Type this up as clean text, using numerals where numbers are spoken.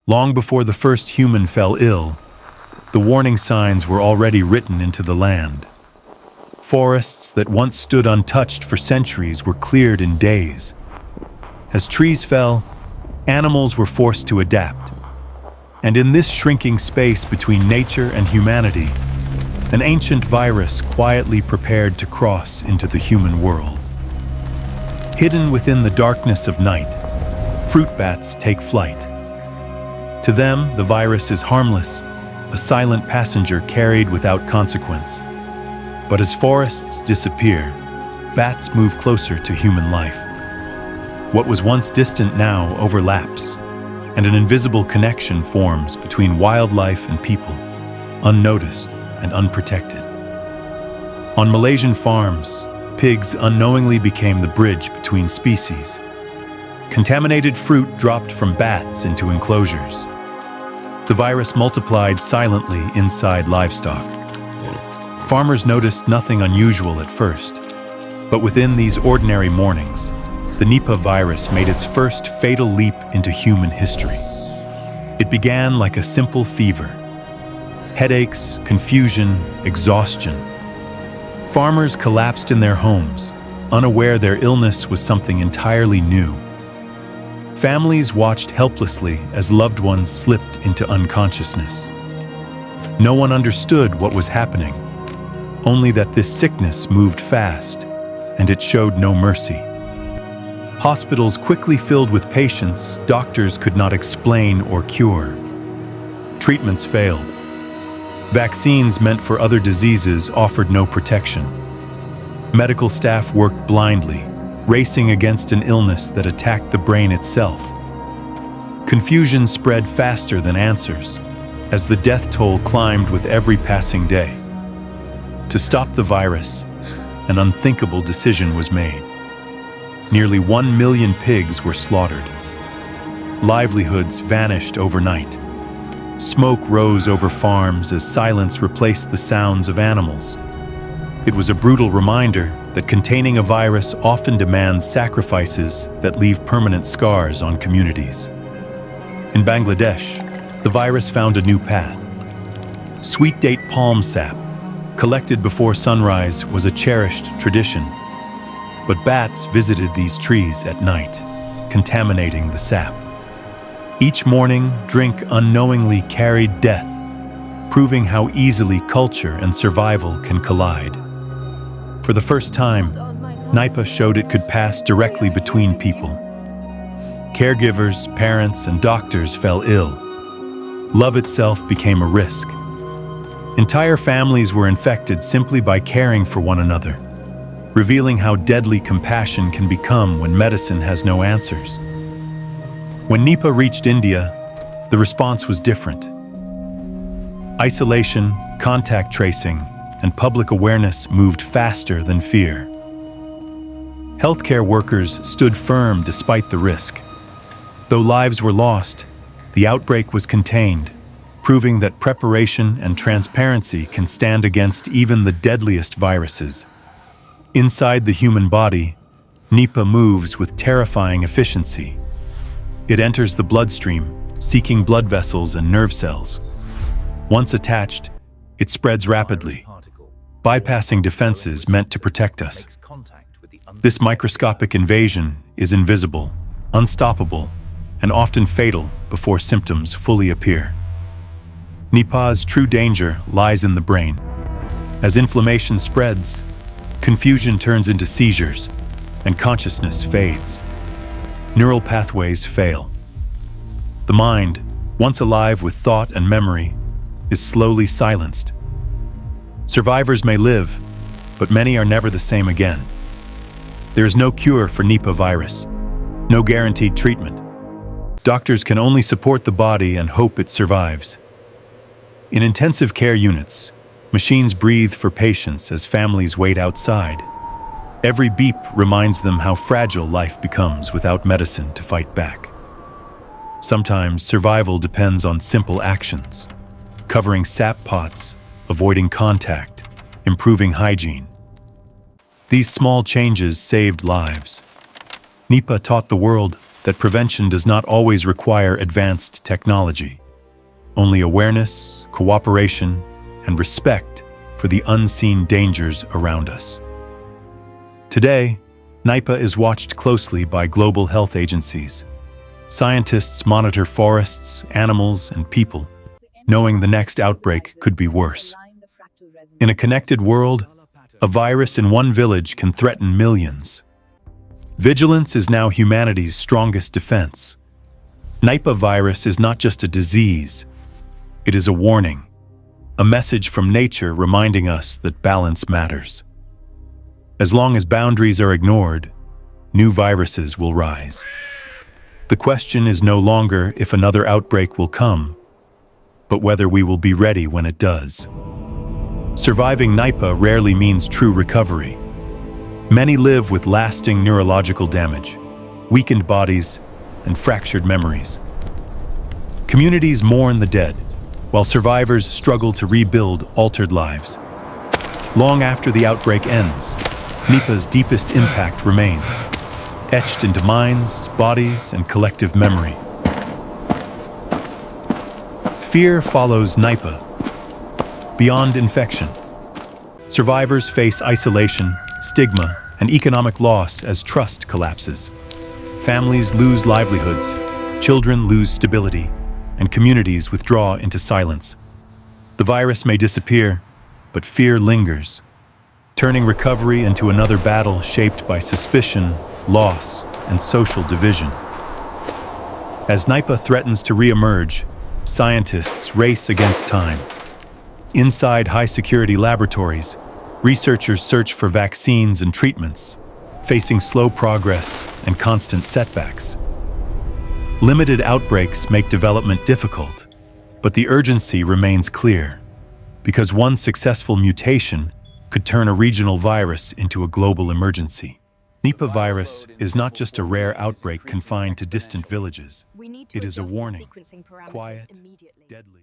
Long before the first human fell ill, the warning signs were already written into the land. Forests that once stood untouched for centuries were cleared in days. As trees fell, animals were forced to adapt. And in this shrinking space between nature and humanity, an ancient virus quietly prepared to cross into the human world. Hidden within the darkness of night, fruit bats take flight. To them, the virus is harmless, a silent passenger carried without consequence. But as forests disappear, bats move closer to human life. What was once distant now overlaps, and an invisible connection forms between wildlife and people, unnoticed and unprotected. On Malaysian farms, pigs unknowingly became the bridge between species. Contaminated fruit dropped from bats into enclosures. The virus multiplied silently inside livestock. Farmers noticed nothing unusual at first, but within these ordinary mornings, the Nipah virus made its first fatal leap into human history. It began like a simple fever. Headaches, confusion, exhaustion. Farmers collapsed in their homes, unaware their illness was something entirely new. Families watched helplessly as loved ones slipped into unconsciousness. No one understood what was happening, only that this sickness moved fast, and it showed no mercy. Hospitals quickly filled with patients doctors could not explain or cure. Treatments failed. Vaccines meant for other diseases offered no protection. Medical staff worked blindly, racing against an illness that attacked the brain itself. Confusion spread faster than answers, as the death toll climbed with every passing day. To stop the virus, an unthinkable decision was made. Nearly 1 million pigs were slaughtered. Livelihoods vanished overnight. Smoke rose over farms as silence replaced the sounds of animals. It was a brutal reminder that containing a virus often demands sacrifices that leave permanent scars on communities. In Bangladesh, the virus found a new path. Sweet date palm sap, collected before sunrise, was a cherished tradition. But bats visited these trees at night, contaminating the sap. Each morning, drink unknowingly carried death, proving how easily culture and survival can collide. For the first time, Nipah showed it could pass directly between people. Caregivers, parents, and doctors fell ill. Love itself became a risk. Entire families were infected simply by caring for one another, revealing how deadly compassion can become when medicine has no answers. When Nipah reached India, the response was different. Isolation, contact tracing, and public awareness moved faster than fear. Healthcare workers stood firm despite the risk. Though lives were lost, the outbreak was contained, proving that preparation and transparency can stand against even the deadliest viruses. Inside the human body, Nipah moves with terrifying efficiency. It enters the bloodstream, seeking blood vessels and nerve cells. Once attached, it spreads rapidly, bypassing defenses meant to protect us. This microscopic invasion is invisible, unstoppable, and often fatal before symptoms fully appear. Nipah's true danger lies in the brain. As inflammation spreads, confusion turns into seizures, and consciousness fades. Neural pathways fail. The mind, once alive with thought and memory, is slowly silenced. Survivors may live, but many are never the same again. There is no cure for Nipah virus, no guaranteed treatment. Doctors can only support the body and hope it survives. In intensive care units, machines breathe for patients as families wait outside. Every beep reminds them how fragile life becomes without medicine to fight back. Sometimes survival depends on simple actions: covering sap pots, avoiding contact, improving hygiene. These small changes saved lives. Nipah taught the world that prevention does not always require advanced technology. Only awareness, cooperation, and respect for the unseen dangers around us. Today, Nipah is watched closely by global health agencies. Scientists monitor forests, animals, and people, knowing the next outbreak could be worse. In a connected world, a virus in one village can threaten millions. Vigilance is now humanity's strongest defense. Nipah virus is not just a disease, it is a warning, a message from nature reminding us that balance matters. As long as boundaries are ignored, new viruses will rise. The question is no longer if another outbreak will come, but whether we will be ready when it does. Surviving Nipah rarely means true recovery. Many live with lasting neurological damage, weakened bodies, and fractured memories. Communities mourn the dead, while survivors struggle to rebuild altered lives. Long after the outbreak ends, Nipah's deepest impact remains, etched into minds, bodies, and collective memory. Fear follows Nipah. Beyond infection, survivors face isolation, stigma, and economic loss as trust collapses. Families lose livelihoods, children lose stability, and communities withdraw into silence. The virus may disappear, but fear lingers, turning recovery into another battle shaped by suspicion, loss, and social division. As Nipah threatens to re-emerge, scientists race against time. Inside high-security laboratories, researchers search for vaccines and treatments, facing slow progress and constant setbacks. Limited outbreaks make development difficult, but the urgency remains clear, because one successful mutation could turn a regional virus into a global emergency. Nipah virus is not just a rare outbreak confined to distant villages. It is a warning, quiet, deadly.